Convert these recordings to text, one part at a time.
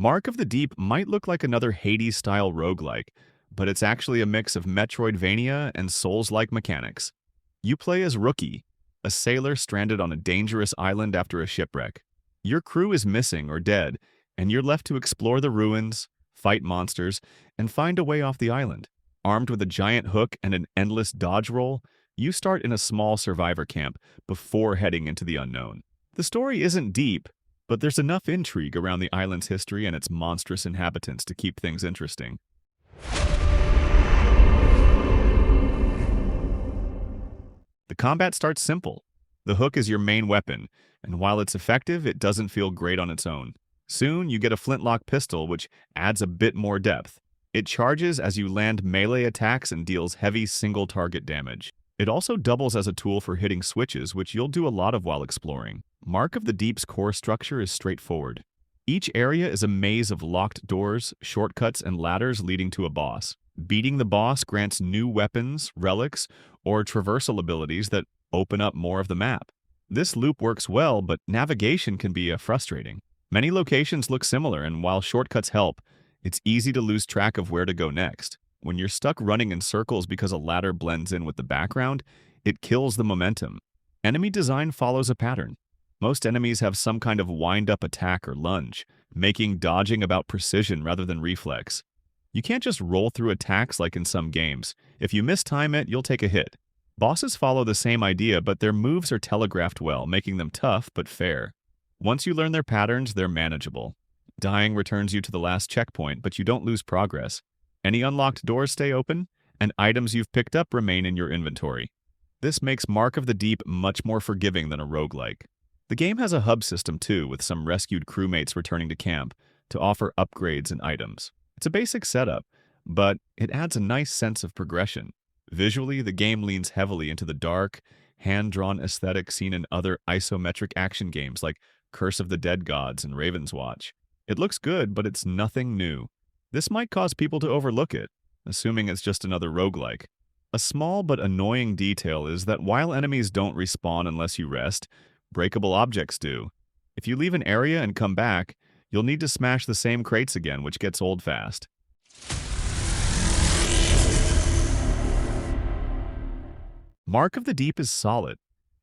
Mark of the Deep might look like another Hades-style roguelike, but it's actually a mix of Metroidvania and Souls-like mechanics. You play as Rookie, a sailor stranded on a dangerous island after a shipwreck. Your crew is missing or dead, and you're left to explore the ruins, fight monsters, and find a way off the island. Armed with a giant hook and an endless dodge roll, you start in a small survivor camp before heading into the unknown. The story isn't deep, but there's enough intrigue around the island's history and its monstrous inhabitants to keep things interesting. The combat starts simple. The hook is your main weapon, and while it's effective, it doesn't feel great on its own. Soon, you get a flintlock pistol, which adds a bit more depth. It charges as you land melee attacks and deals heavy single-target damage. It also doubles as a tool for hitting switches, which you'll do a lot of while exploring. Mark of the Deep's core structure is straightforward. Each area is a maze of locked doors, shortcuts, and ladders leading to a boss. Beating the boss grants new weapons, relics, or traversal abilities that open up more of the map. This loop works well, but navigation can be frustrating. Many locations look similar, and while shortcuts help, it's easy to lose track of where to go next. When you're stuck running in circles because a ladder blends in with the background, it kills the momentum. Enemy design follows a pattern. Most enemies have some kind of wind-up attack or lunge, making dodging about precision rather than reflex. You can't just roll through attacks like in some games. If you mistime it, you'll take a hit. Bosses follow the same idea, but their moves are telegraphed well, making them tough but fair. Once you learn their patterns, they're manageable. Dying returns you to the last checkpoint, but you don't lose progress. Any unlocked doors stay open, and items you've picked up remain in your inventory. This makes Mark of the Deep much more forgiving than a roguelike. The game has a hub system too, with some rescued crewmates returning to camp to offer upgrades and items. It's a basic setup, but it adds a nice sense of progression. Visually, the game leans heavily into the dark, hand-drawn aesthetic seen in other isometric action games like Curse of the Dead Gods and Raven's Watch. It looks good, but it's nothing new. This might cause people to overlook it, assuming it's just another roguelike. A small but annoying detail is that while enemies don't respawn unless you rest, breakable objects do. If you leave an area and come back, you'll need to smash the same crates again, which gets old fast. Mark of the Deep is solid,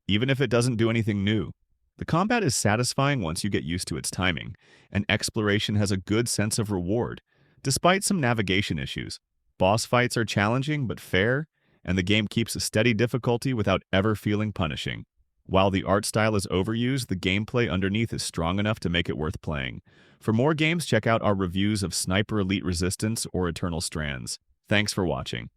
even if it doesn't do anything new. The combat is satisfying once you get used to its timing, and exploration has a good sense of reward, despite some navigation issues. Boss fights are challenging but fair, and the game keeps a steady difficulty without ever feeling punishing. While the art style is overused, the gameplay underneath is strong enough to make it worth playing. For more games, check out our reviews of Sniper Elite Resistance or Eternal Strands. Thanks for watching.